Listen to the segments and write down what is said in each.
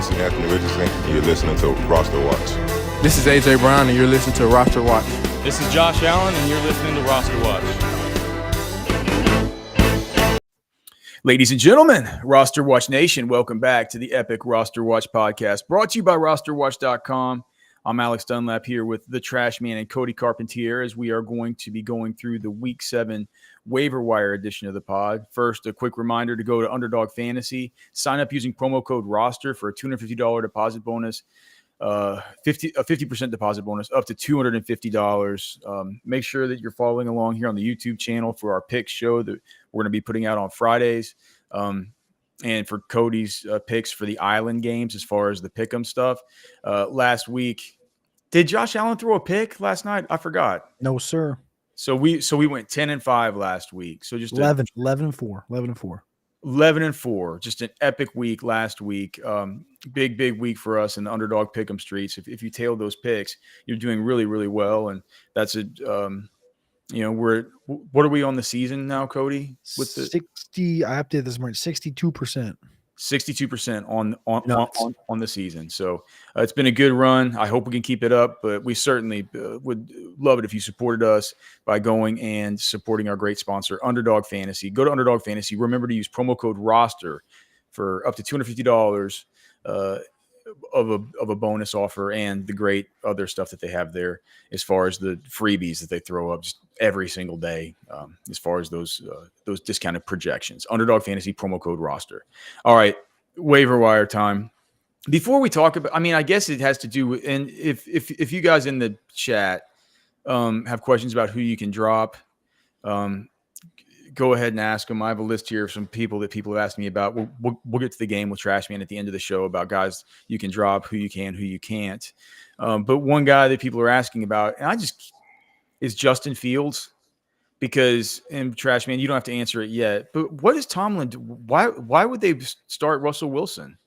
This is Anthony Richardson, and you're listening to RosterWatch. This is AJ Brown, and you're listening to RosterWatch. This is Josh Allen, and you're listening to RosterWatch. Ladies and gentlemen, RosterWatch Nation, welcome back to the epic RosterWatch podcast, brought to you by RosterWatch.com. I'm Alex Dunlap here with the Trash Man and Cody Carpentier, as we are going to be going through the Week 7 waiver wire edition of the pod. First, a quick reminder to go to Underdog Fantasy, sign up using promo code ROSTER for a $250 deposit bonus, a 50% deposit bonus up to $250. Make sure that you're following along here on the YouTube channel for our picks show that we're going to be putting out on Fridays. And for Cody's picks for the Island games, as far as the pick'em stuff. Last week, did Josh Allen throw a pick last night? I forgot. No, sir. So we went 10-5 last week. So just 11-4. 11-4. Just an epic week last week. Big week for us in the Underdog pick'em streets. If you tail those picks, you're doing really, really well. And that's what are we on the season now, Cody? With the 60, I updated this morning. 62%. 62% on the season. So it's been a good run. I hope we can keep it up, but we certainly would love it if you supported us by going and supporting our great sponsor, Underdog Fantasy. Go to Underdog Fantasy. Remember to use promo code ROSTER for up to $250 of a bonus offer, and the great other stuff that they have there as far as the freebies that they throw up just every single day, as far as those discounted projections. Underdog Fantasy, promo code ROSTER. All right, waiver wire time. Before we talk about, I guess it has to do with, and if you guys in the chat have questions about who you can drop, go ahead and ask them. I have a list here of some people that people have asked me about. We'll get to the game with Trash Man at the end of the show about guys you can drop, who you can, who you can't. But one guy that people are asking about, and is Justin Fields, because, and Trash Man, you don't have to answer it yet, but what is Tomlin? Why would they start Russell Wilson?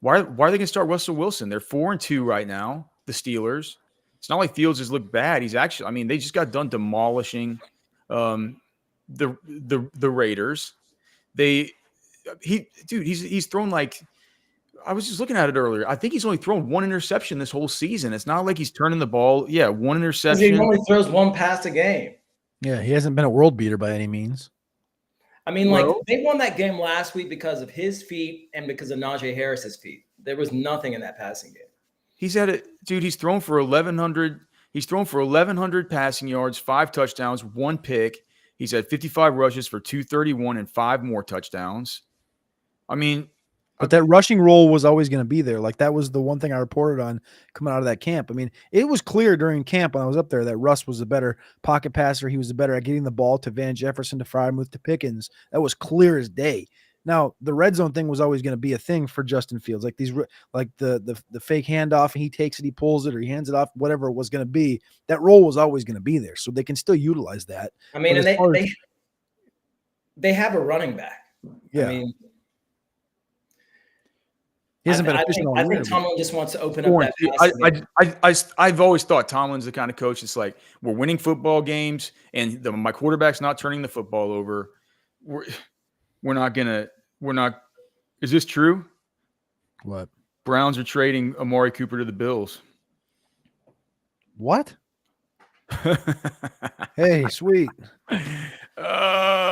Why are they going to start Russell Wilson? They're 4-2 right now, the Steelers. It's not like Fields has looked bad. He's actually, they just got done demolishing the Raiders. He's thrown, like, I was just looking at it earlier. I think he's only thrown one interception this whole season. It's not like he's turning the ball. Yeah, one interception. He only throws one pass a game. Yeah, he hasn't been a world beater by any means. They won that game last week because of his feet and because of Najee Harris's feet. There was nothing in that passing game. He's thrown for 1,100. He's thrown for 1,100 passing yards, 5 touchdowns, 1 pick. He's had 55 rushes for 231 and 5 more touchdowns. But that rushing role was always going to be there. Like, that was the one thing I reported on coming out of that camp. It was clear during camp when I was up there that Russ was a better pocket passer. He was the better at getting the ball to Van Jefferson, to Freiermuth, to Pickens. That was clear as day. Now, the red zone thing was always going to be a thing for Justin Fields. Like the fake handoff, and he takes it, he pulls it, or he hands it off, whatever it was going to be. That role was always going to be there, so they can still utilize that. They have a running back. Yeah. He hasn't been efficient all year. I think Tomlin just wants to open up that. I've always thought Tomlin's the kind of coach that's like, we're winning football games, and my quarterback's not turning the football over. We're not. Is this true? What? Browns are trading Amari Cooper to the Bills. What? Hey, sweet. I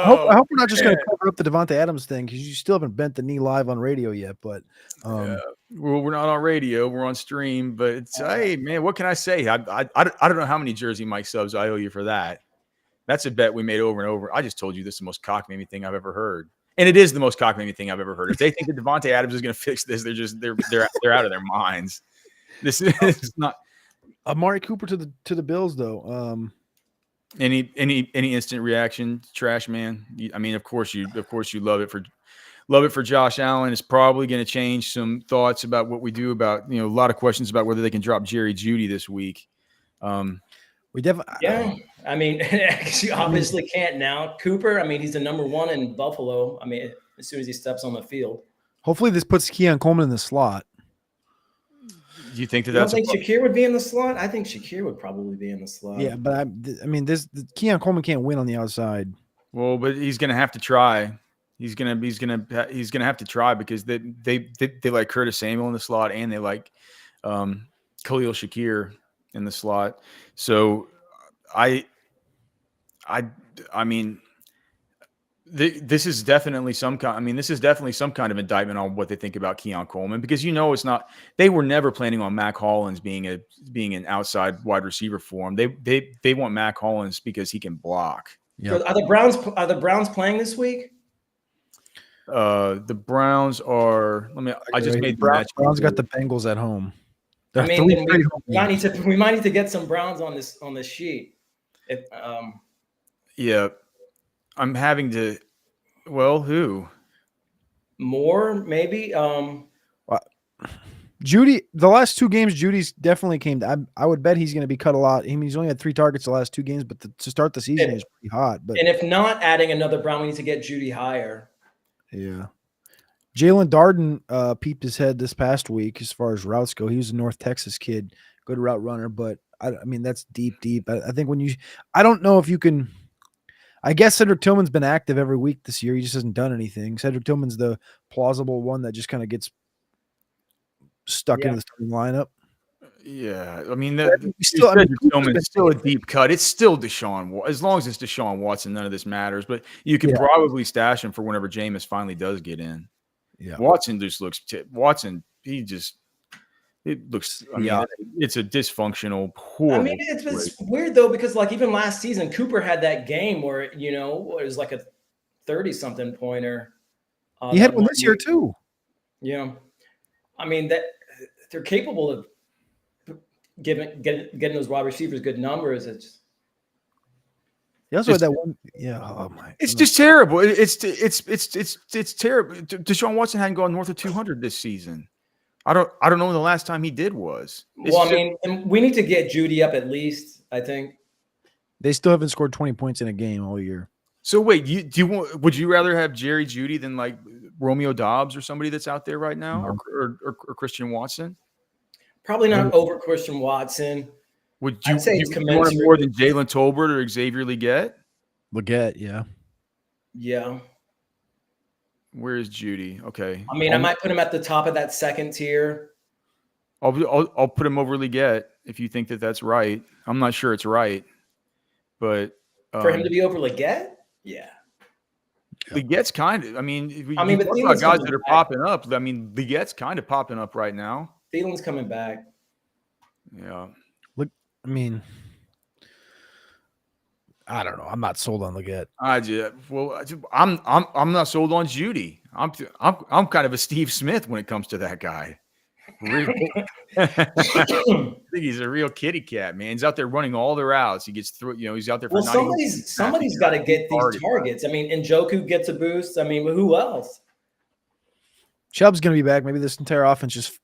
hope we're not just going to cover up the Devontae Adams thing, because you still haven't bent the knee live on radio yet. But we're not on radio; we're on stream. But it's hey, man, what can I say? I don't know how many Jersey Mike subs I owe you for that. That's a bet we made over and over. I just told you this is the most cockamamie thing I've ever heard, and it is the most cockamamie thing I've ever heard. If they think that Devontae Adams is going to fix this, they're out of their minds. This is not Amari Cooper to the Bills, though. Any instant reaction, Trash Man? Of course you love it for Josh Allen. It's probably going to change some thoughts about what we do about, a lot of questions about whether they can drop Jerry Jeudy this week. We definitely, yeah. You obviously can't now. Cooper, he's the number 1 in Buffalo. As soon as he steps on the field. Hopefully, this puts Keon Coleman in the slot. Do you think that you don't think Shakir would be in the slot? I think Shakir would probably be in the slot. Yeah, but Keon Coleman can't win on the outside. Well, but he's going to have to try. He's gonna have to try because they like Curtis Samuel in the slot and they like Khalil Shakir in the slot. So I mean, this is definitely some kind. I mean, this is definitely some kind of indictment on what they think about Keon Coleman because it's not. They were never planning on Mac Hollins being an outside wide receiver for him. They want Mac Hollins because he can block. Yeah. Are the Browns playing this week? The Browns are. I just made the match. Browns got the Bengals at home. I mean, we might need to get some Browns on this sheet. Yeah, I'm having to. Well, who? More maybe. Judy, the last 2 games, Judy's definitely came. I would bet he's going to be cut a lot. I mean, he's only had 3 targets the last 2 games, but to start the season, he's pretty hot. But and if not adding another Brown, we need to get Judy higher. Yeah. Jalen Darden peeped his head this past week as far as routes go. He was a North Texas kid, good route runner, but I mean, that's deep. I think I don't know if you can. I guess Cedric Tillman's been active every week this year. He just hasn't done anything. Cedric Tillman's the plausible one that just kind of gets stuck into the starting lineup. Yeah, I mean, Tillman's still a deep cut. It's still Deshaun. As long as it's Deshaun Watson, none of this matters. But you can probably stash him for whenever Jameis finally does get in. Yeah, Watson just looks. It looks. I mean, it's a dysfunctional, horrible. I mean, it's weird though because like even last season, Cooper had that game where it was like a 30-something pointer. He had one this year too. Yeah, I mean that they're capable of getting those wide receivers good numbers. It's he also had that one. Yeah, oh my! It's just terrible. It's terrible. Deshaun Watson hadn't gone north of 200 this season. I don't know when the last time he did was. We need to get Judy up at least. I think they still haven't scored 20 points in a game all year. So wait, would you rather have Jerry Jeudy than like Romeo Doubs or somebody that's out there right now, or Christian Watson? Probably not over Christian Watson. Would you say you want more than Jalen Tolbert or Xavier Legette? Legette, yeah. Yeah. Where is Judy? Okay. I mean, I might put him at the top of that second tier. I'll put him over Legette if you think that's right. I'm not sure it's right, but for him to be over Legette, yeah. Legette's kind of. I mean, but talk about guys that are popping up. I mean, Legette's kind of popping up right now. Thielen's coming back. Yeah. Look, I mean, I don't know. I'm not sold on Legette. I'm not sold on Judy. I'm kind of a Steve Smith when it comes to that guy. I think he's a real kitty cat, man. He's out there running all the routes. He gets through. He's out there for. Well, somebody's got to get these targets. I mean, Njoku gets a boost. I mean, who else? Chubb's going to be back. Maybe this entire offense just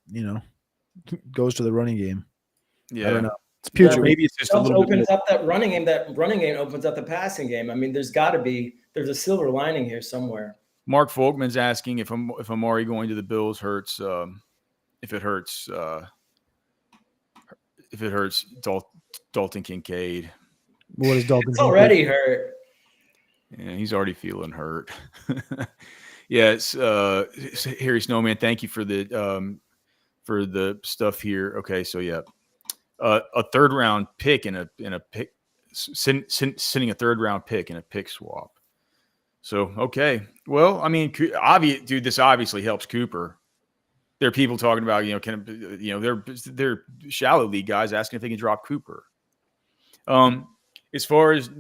goes to the running game. Yeah, I don't know. It's putrid. Maybe it's just a little opens up that running game. That running game opens up the passing game. I mean, there's a silver lining here somewhere. Mark Folkman's asking if Amari going to the Bills hurts. If it hurts Dalton Kincaid. What is Dalton? It's already hurt. Yeah, he's already feeling hurt. Yes, Harry Snowman. Thank you for the stuff here. Okay, so yeah. A third round pick in a pick, sending a third round pick in a pick swap. So okay, well, I mean, this obviously helps Cooper. There are people talking about they're shallow league guys asking if they can drop Cooper. As far as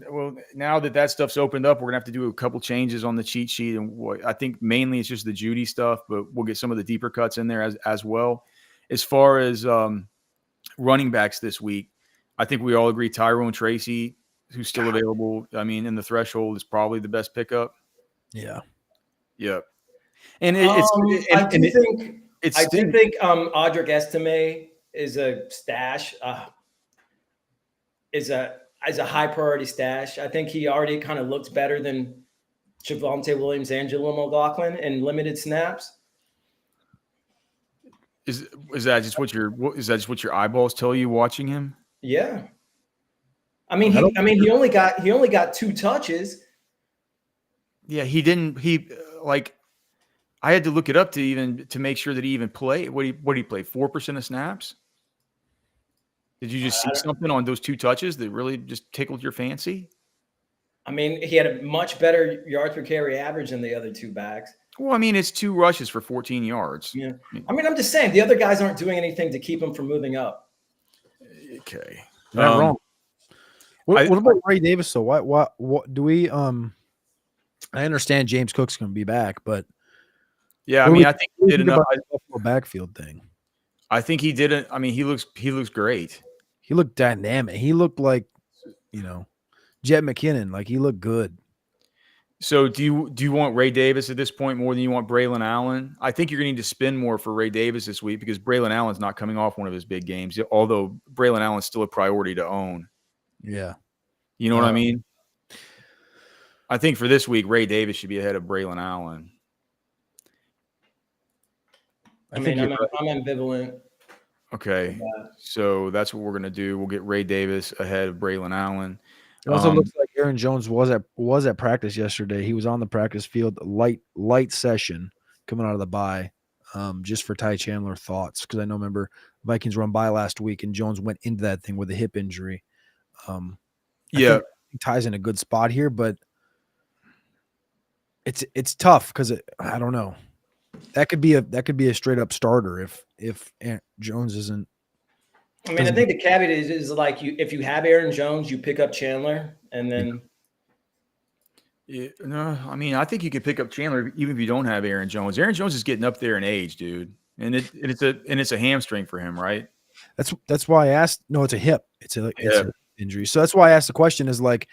now that stuff's opened up, we're gonna have to do a couple changes on the cheat sheet, and I think mainly it's just the Judy stuff, but we'll get some of the deeper cuts in there as well. As far as running backs this week, I think we all agree Tyrone Tracy, who's still available. I mean, in the threshold, is probably the best pickup. Yeah. And I do think Audric Estime is a stash. Is a high priority stash. I think he already kind of looks better than Javonte Williams and Jaleel McLaughlin in limited snaps. Is that just what your eyeballs tell you watching him? Yeah. I mean, he only got 2 touches. Yeah, he didn't. like I had to look it up to make sure that he even played. What did he play? 4% of snaps? Did you just see something on those 2 touches that really just tickled your fancy? I mean, he had a much better yards per carry average than the other 2 backs. Well, I mean, it's 2 rushes for 14 yards. Yeah. I mean, I'm just saying the other guys aren't doing anything to keep him from moving up. Okay. Not wrong. What about Ray Davis? So what do we I understand James Cook's going to be back, but yeah, I mean, I think he did enough. Backfield thing. I think he did it. I mean, he looks great. He looked dynamic. He looked like, Jet McKinnon. Like he looked good. So do you want Ray Davis at this point more than you want Braylon Allen? I think you're going to need to spend more for Ray Davis this week because Braylon Allen's not coming off one of his big games, although Braylon Allen's still a priority to own. Yeah. You know what I mean? I think for this week, Ray Davis should be ahead of Braylon Allen. I'm ambivalent. Okay. So that's what we're going to do. We'll get Ray Davis ahead of Braylon Allen. It also looks like Aaron Jones was at practice yesterday. He was on the practice field, light session coming out of the bye. Just for Ty Chandler thoughts, because I know, remember, Vikings run by last week and Jones went into that thing with a hip injury. I think Ty's in a good spot here, but it's tough because I don't know. That could be a straight up starter if Jones isn't. I mean, I think the caveat is like if you have Aaron Jones, you pick up Chandler, and then. Yeah, no, I mean, I think you can pick up Chandler even if you don't have Aaron Jones. Aaron Jones is getting up there in age, dude, and it's a hamstring for him, right? That's why I asked. No, it's a hip. It's an injury. So that's why I asked the question. Is like,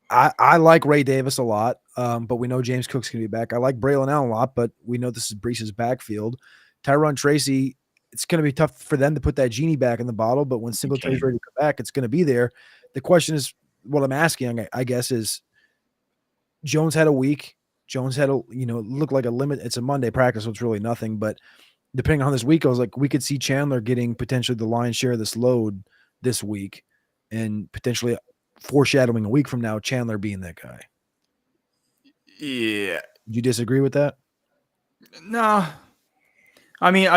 I like Ray Davis a lot, but we know James Cook's gonna be back. I like Braylon Allen a lot, but we know this is Breece's backfield. Tyron Tracy. It's going to be tough for them to put that genie back in the bottle, but when Singletary's ready to come back, it's going to be there. The question is, what I'm asking, I guess, is Jones had a week. Jones had looked like a limit. It's a Monday practice, so it's really nothing. But depending on this week, I was like, we could see Chandler getting potentially the lion's share of this load this week, and potentially foreshadowing a week from now, Chandler being that guy. Yeah. Do you disagree with that? No. I mean,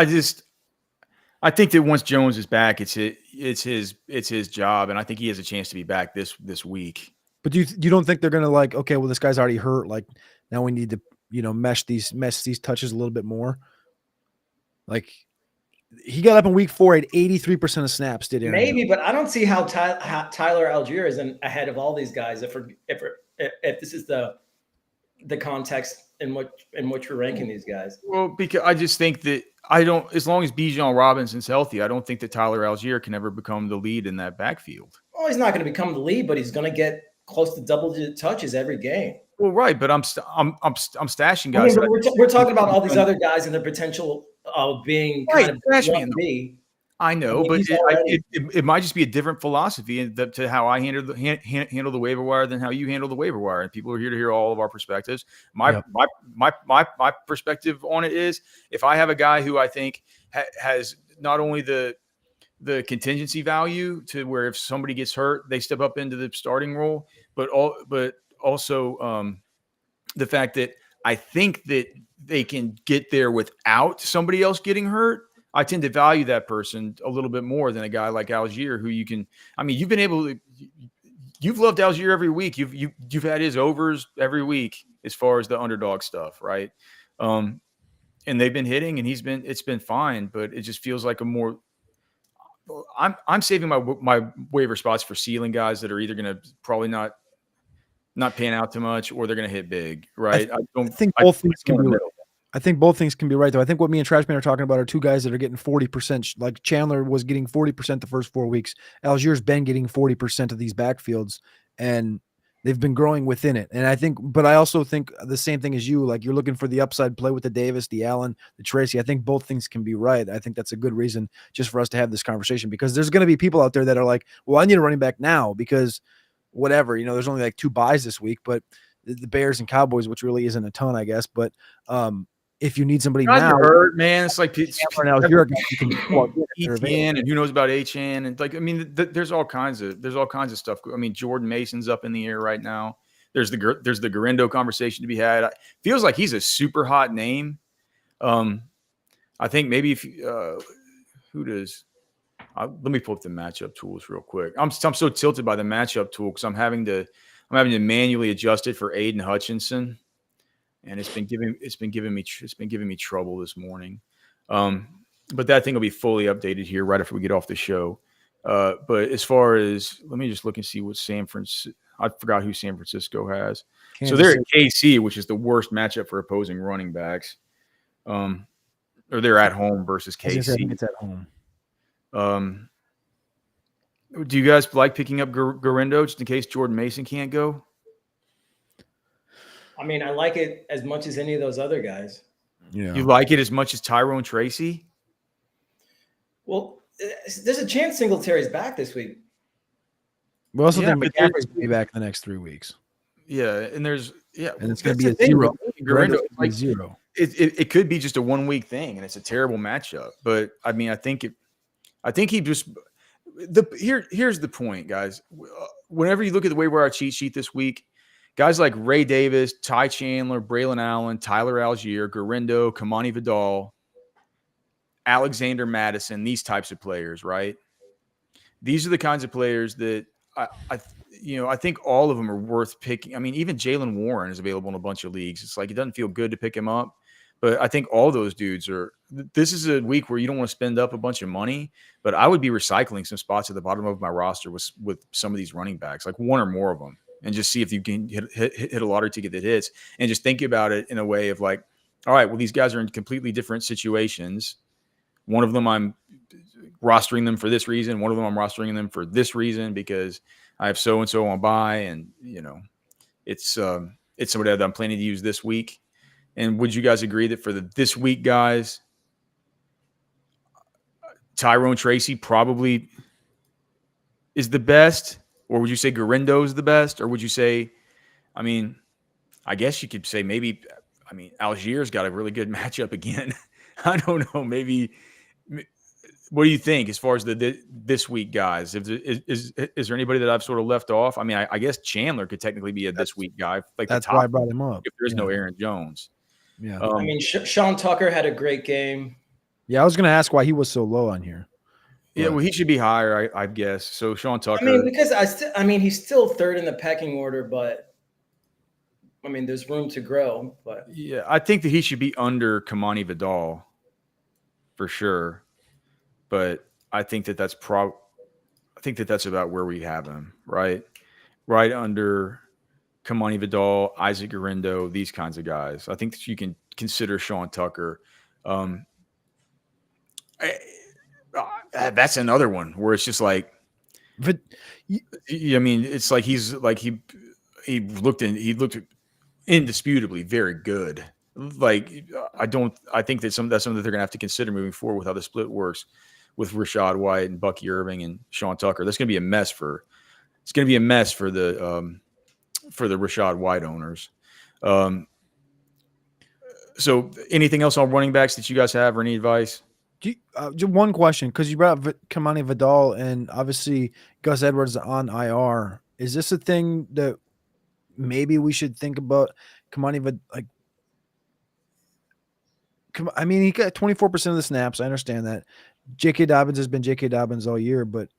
I think that once Jones is back, it's his job, and I think he has a chance to be back this week. But you don't think they're gonna like, okay, well, this guy's already hurt, like now we need to mesh these touches a little bit more. Like he got up in week 4 at 83% of snaps. Did Aaron maybe, but I don't see how Tyler Algier is ahead of all these guys. If this is the context in which we're ranking these guys. Well, because I just think that as long as Bijan Robinson's healthy, I don't think that Tyler Algier can ever become the lead in that backfield. Well, he's not going to become the lead, but he's going to get close to double-digit touches every game. Well, right, but I'm stashing guys. I mean, we're talking about all these other guys and the potential of being kind of B. I know, but it might just be a different philosophy to how I handle the waiver wire than how you handle the waiver wire. And people are here to hear all of our perspectives. My perspective on it is, if I have a guy who I think has not only the contingency value to where if somebody gets hurt, they step up into the starting role, but also the fact that I think that they can get there without somebody else getting hurt, I tend to value that person a little bit more than a guy like Algier, who you've loved Algier every week. You've had his overs every week as far as the underdog stuff, right? And they've been hitting, and it's been fine, but it just feels like I'm saving my waiver spots for ceiling guys that are either going to probably not pan out too much, or they're going to hit big, right? I think both things can be right. I think both things can be right, though. I think what me and Trashman are talking about are two guys that are getting 40%. Like Chandler was getting 40% the first 4 weeks. Algier's been getting 40% of these backfields, and they've been growing within it. And I also think the same thing as you. Like, you're looking for the upside play with the Davis, the Allen, the Tracy. I think both things can be right. I think that's a good reason just for us to have this conversation, because there's going to be people out there that are like, well, I need a running back now because whatever, there's only like 2 buys this week, but the Bears and Cowboys, which really isn't a ton, I guess. But if you need somebody now, hurt, man, it's like now you're a guy you can plug in, and who knows about HN, and there's all kinds of stuff. I mean, Jordan Mason's up in the air right now. There's the Garindo conversation to be had. It feels like he's a super hot name. I think maybe if who does? Let me pull up the matchup tools real quick. I'm so tilted by the matchup tool because I'm having to manually adjust it for Aiden Hutchinson, and it's been giving me trouble this morning. But that thing will be fully updated here right after we get off the show. But as far as, let me just look and see what I forgot who San Francisco has. So they're at KC, which is the worst matchup for opposing running backs. Or they're at home versus KC. It's at home. Do you guys like picking up Garindo just in case Jordan Mason can't go? I mean, I like it as much as any of those other guys. Yeah. You like it as much as Tyrone Tracy? Well, there's a chance Singletary's back this week. We also think but McCaffrey's going to be back the next 3 weeks. Yeah, and and it's going to be a zero. Garindo, like, zero. It could be just a 1 week thing, and it's a terrible matchup. But I mean, I think he just here's the point, guys. Whenever you look at the waiver cheat sheet this week, guys like Ray Davis, Ty Chandler, Braylon Allen, Tyler Algier, Garindo, Kamani Vidal, Alexander Madison, these types of players, right? These are the kinds of players that I think all of them are worth picking. I mean, even Jalen Warren is available in a bunch of leagues. It's like it doesn't feel good to pick him up, but I think all those dudes are. This is a week where you don't want to spend up a bunch of money, but I would be recycling some spots at the bottom of my roster with some of these running backs, like one or more of them, and just see if you can hit a lottery ticket that hits, and just think about it in a way of like, all right, well, these guys are in completely different situations. One of them I'm rostering them for this reason. One of them I'm rostering them for this reason because I have so-and-so on bye, and, it's somebody that I'm planning to use this week. And would you guys agree that for this week, guys, Tyrone Tracy probably is the best? Or would you say Garindo is the best? Or would you say, I guess you could say maybe, Algier's got a really good matchup again. I don't know. Maybe. What do you think as far as this week, guys? Is there anybody that I've sort of left off? I guess Chandler could technically be a this week guy. Like that's why I brought him up. If there is no Aaron Jones. Yeah. Sean Tucker had a great game. Yeah, I was going to ask why he was so low on here. Yeah, well, he should be higher, I guess. So Sean Tucker. Because he's still third in the pecking order, but there's room to grow. But yeah, I think that he should be under Kamani Vidal for sure. But I think that that's about where we have him, right? Right under Kamani Vidal, Isaac Garindo, these kinds of guys. I think that you can consider Sean Tucker. That's another one where it's just like, it's like he looked indisputably very good. Like I think that's something that they're going to have to consider moving forward with how the split works with Rashad White and Bucky Irving and Sean Tucker. That's going to be a mess for the Rashad White owners. So anything else on running backs that you guys have or any advice? Just one question, because you brought up Kamani Vidal and obviously Gus Edwards on IR. Is this a thing that maybe we should think about Kamani Vidal? He got 24% of the snaps. I understand that. J.K. Dobbins has been J.K. Dobbins all year, but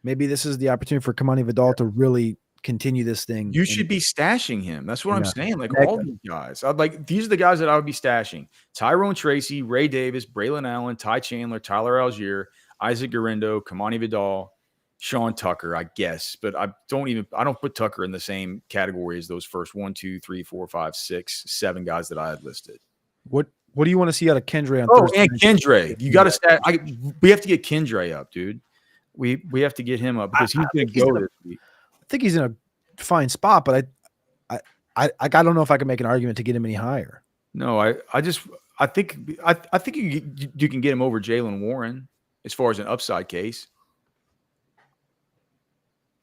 maybe this is the opportunity for Kamani Vidal to really continue this thing. You should be stashing him. That's what I'm saying. Like all these guys. These are the guys that I would be stashing. Tyrone Tracy, Ray Davis, Braylon Allen, Ty Chandler, Tyler Algier, Isaac Garindo, Kamani Vidal, Sean Tucker, I guess. But I don't put Tucker in the same category as those first 1, 2, 3, 4, 5, 6, 7 guys that I had listed. What do you want to see out of Kendre on Thursday? And Kendre. You got to we have to get Kendre up, dude. We have to get him up because he's going to go this week. I think he's in a fine spot, but I don't know if I can make an argument to get him any higher. No, I think you can get him over Jalen Warren as far as an upside case.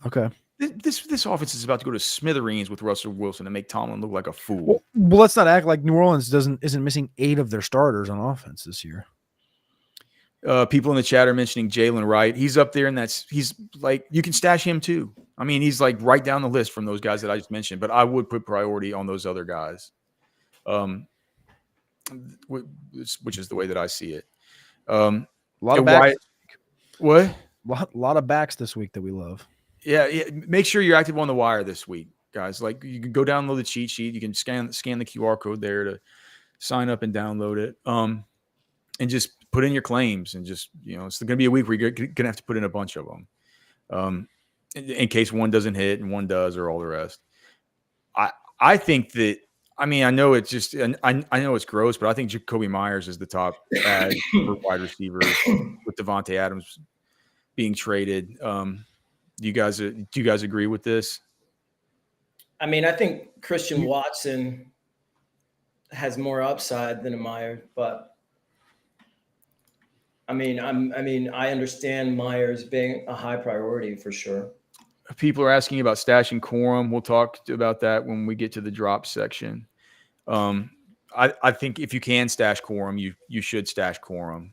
Okay. This offense is about to go to smithereens with Russell Wilson and make Tomlin look like a fool. Well, let's not act like New Orleans isn't missing 8 of their starters on offense this year. People in the chat are mentioning Jalen Wright. He's up there, and he's like, you can stash him too. I mean, he's like right down the list from those guys that I just mentioned, but I would put priority on those other guys, which is the way that I see it. A lot of backs. What? A lot of backs this week that we love. Yeah. Make sure you're active on the wire this week, guys. Like, you can go download the cheat sheet. You can scan the QR code there to sign up and download it. And just put in your claims, and just, it's going to be a week where you're going to have to put in a bunch of them, in case one doesn't hit and one does, or all the rest. I think that, I know it's just, and I know it's gross, but I think Jakobi Meyers is the top ad for wide receiver with Devontae Adams being traded. Do you guys agree with this? I think Christian Watson has more upside than a Meyers, but I understand Meyers being a high priority for sure. People are asking about stashing Corum. We'll talk about that when we get to the drop section. I think if you can stash Corum, you should stash Corum.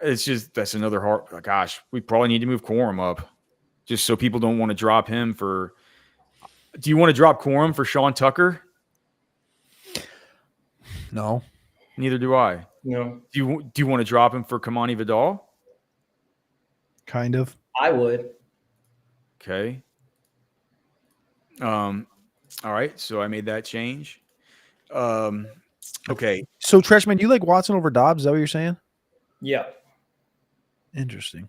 It's just, that's another hard. Gosh, we probably need to move Corum up, just so people don't want to drop him for. Do you want to drop Corum for Sean Tucker? No, neither do I. No. Do you want to drop him for Kamani Vidal? Kind of. I would. Okay. All right. So I made that change. Okay. So Treshman, you like Watson over Doubs? Is that what you're saying? Yeah. Interesting.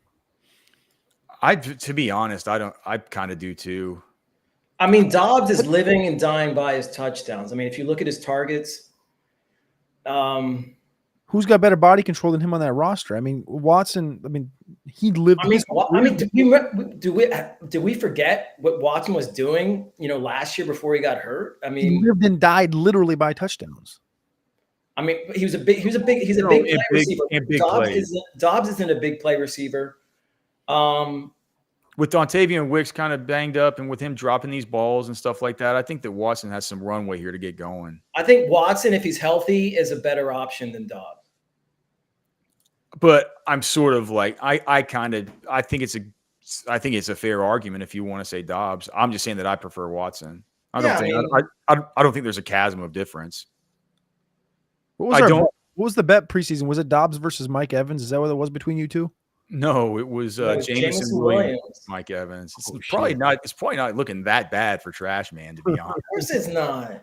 To be honest, I kind of do too. Doubs is living and dying by his touchdowns. If you look at his targets, who's got better body control than him on that roster? Watson. He lived. Do we forget what Watson was doing? Last year before he got hurt. He lived and died literally by touchdowns. He's a big play receiver. Doubs isn't a big play receiver. With Dontavian Wicks kind of banged up, and with him dropping these balls and stuff like that, I think that Watson has some runway here to get going. I think Watson, if he's healthy, is a better option than Doubs. But I'm sort of like, I think it's a fair argument if you want to say Doubs. I'm just saying that I prefer Watson. I don't think there's a chasm of difference. What was the bet preseason? Was it Doubs versus Mike Evans? Is that what it was between you two? No, it was Jameson Williams, Mike Evans. It's probably not looking that bad for Trash Man, to be honest. Of course it's not.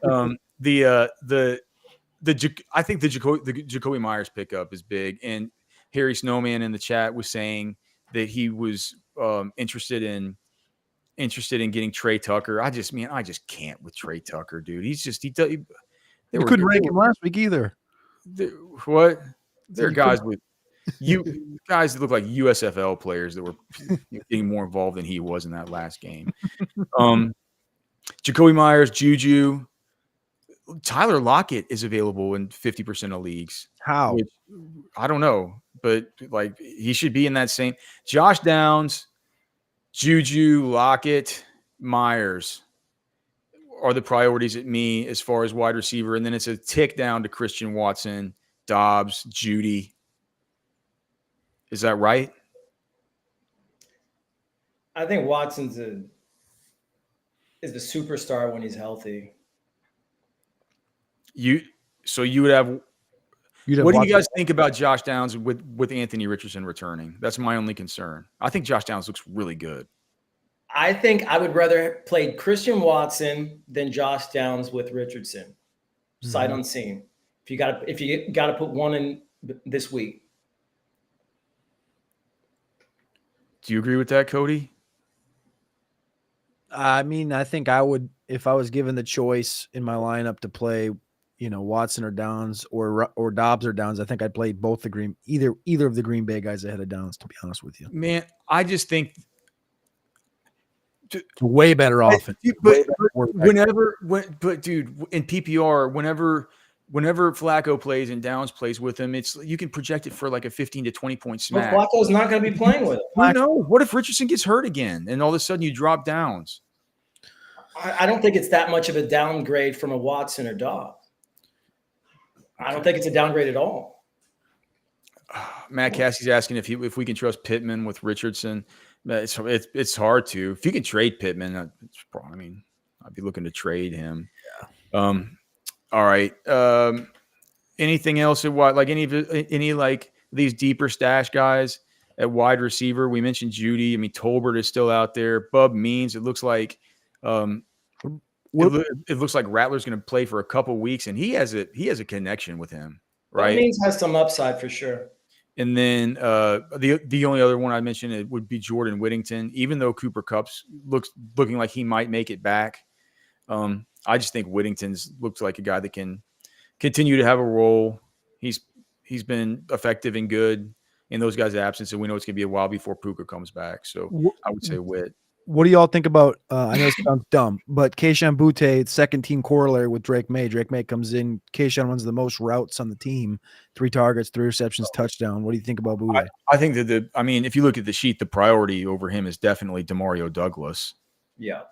I think the Jakobi Meyers pickup is big, and Harry Snowman in the chat was saying that he was interested in getting Trey Tucker. I just can't with Trey Tucker, dude. You couldn't rank him last week either. What? There are guys with guys that look like USFL players that were getting more involved than he was in that last game. Jakobi Meyers, Juju, Tyler Lockett is available in 50% of leagues. How? I don't know, but like, he should be in that same. Josh Downs, Juju, Lockett, Myers are the priorities at me as far as wide receiver, and then it's a tick down to Christian Watson, Doubs, Judy. Is that right? I think Watson's is the superstar when he's healthy. What do you guys think about Josh Downs with Anthony Richardson returning? That's my only concern. I think Josh Downs looks really good. I think I would rather play Christian Watson than Josh Downs with Richardson. Sight unseen. If you gotta put one in this week. Do you agree with that, Cody? I think I would, if I was given the choice in my lineup to play, Watson or Downs or Doubs or Downs, I think I'd play both either of the Green Bay guys ahead of Downs, to be honest with you. Man, I just think way better off. Dude, in PPR, whenever Flacco plays and Downs plays with him, you can project it for like a 15 to 20 point smack. But Flacco's not going to be playing with him. I know. What if Richardson gets hurt again and all of a sudden you drop Downs? I don't think it's that much of a downgrade from a Watson or Dobbs. I don't think it's a downgrade at all. Matt Cassie's asking if we can trust Pittman with Richardson. It's hard to. If you can trade Pittman, I'd be looking to trade him. Yeah. All right. Anything else at wide? Like any like these deeper stash guys at wide receiver? We mentioned Judy. I mean, Tolbert is still out there. Bub Means. It looks like it looks like Rattler's going to play for a couple weeks, and he has a connection with him, right? Bub Means has some upside for sure. And then the only other one I mentioned it would be Jordan Whittington. Even though Cooper Kupp's looking like he might make it back, I just think Whittington's looks like a guy that can continue to have a role. He's been effective and good in those guys' absence, and we know it's going to be a while before Puka comes back. So I would say Whit. What do y'all think about? I know it sounds dumb, but Kayshon Boutte, second team corollary with Drake May. Drake May comes in. Kayshon runs the most routes on the team, 3 targets, 3 receptions, touchdown. What do you think about Boutte? I think that if you look at the sheet, the priority over him is definitely Demario Douglas. Yeah,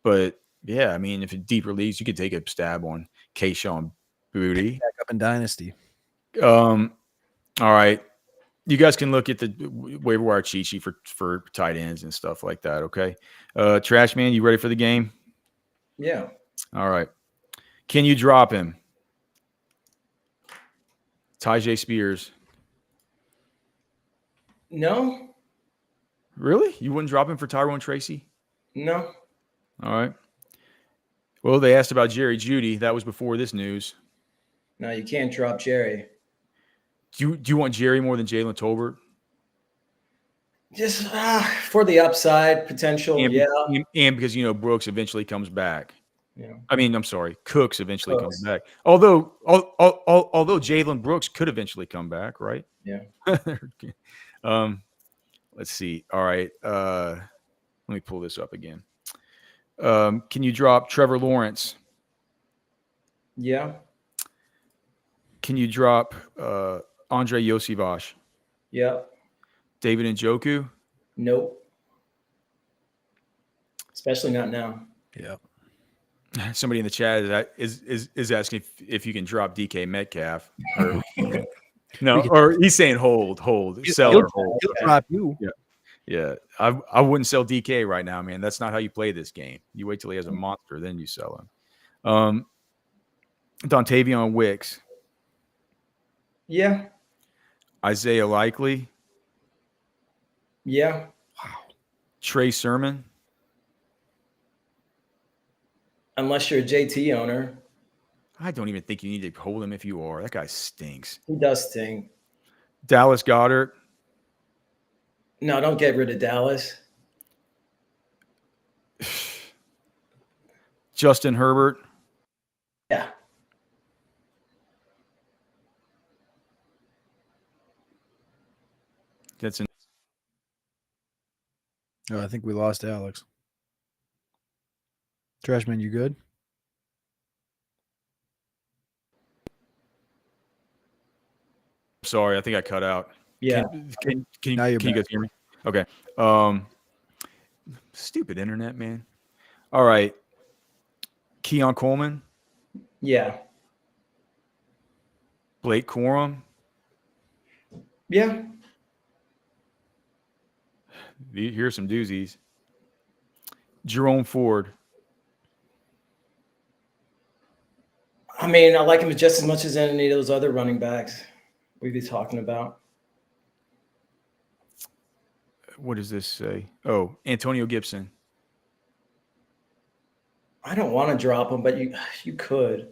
but yeah, if in deeper leagues, you could take a stab on Kayshon Boutte. Back up in Dynasty. All right. You guys can look at the waiver wire cheat sheet for tight ends and stuff like that, okay? Trash Man, you ready for the game? Yeah. All right. Can you drop him? Tyjae Spears. No. Really? You wouldn't drop him for Tyrone Tracy? No. All right. Well, they asked about Jerry Jeudy. That was before this news. No, you can't drop Jerry. Do you want Jerry more than Jalen Tolbert? Just for the upside potential, and because Brooks eventually comes back. Yeah. I'm sorry, Cooks eventually comes back. Although Jalen Brooks could eventually come back, right? Yeah. Let's see. All right. Let me pull this up again. Can you drop Trevor Lawrence? Yeah. Can you drop Andre Yosivas? Yeah. David Njoku? Nope. Especially not now. Yeah. Somebody in the chat is asking if you can drop DK Metcalf. Or he's saying hold, sell or hold. He'll drop you. Yeah. I wouldn't sell DK right now, man. That's not how you play this game. You wait till he has a monster, then you sell him. Dontavion Wicks. Yeah. Isaiah Likely. Yeah. Wow. Trey Sermon. Unless you're a JT owner. I don't even think you need to hold him if you are. That guy stinks. He does stink. Dallas Goedert. No, don't get rid of Dallas. Justin Herbert. Yeah. That's I think we lost Alex. Trashman, you good? Sorry, I think I cut out. Yeah. Can you guys hear me? Okay. Stupid internet, man. All right. Keon Coleman. Yeah. Blake Corum. Yeah. Here's some doozies. Jerome Ford. I like him just as much as any of those other running backs we've been talking about. What does this say? Oh, Antonio Gibson. I don't want to drop him, but you could.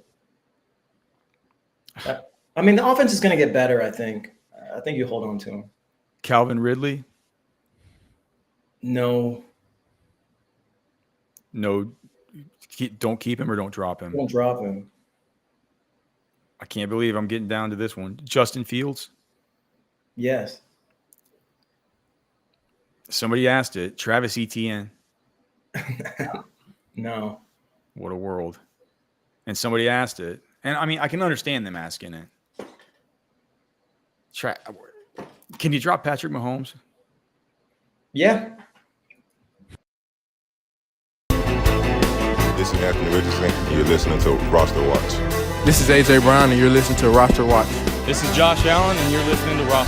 The offense is going to get better, I think. I think you hold on to him. Calvin Ridley. No. Don't keep him or don't drop him. Don't drop him. I can't believe I'm getting down to this one. Justin Fields. Yes. Somebody asked it. Travis Etienne. No. What a world. And somebody asked it. And I can understand them asking it. Can you drop Patrick Mahomes? Yeah. This is Anthony Richardson. You're listening to Roster Watch. This is AJ Brown, and you're listening to Roster Watch. This is Josh Allen, and you're listening to Roster.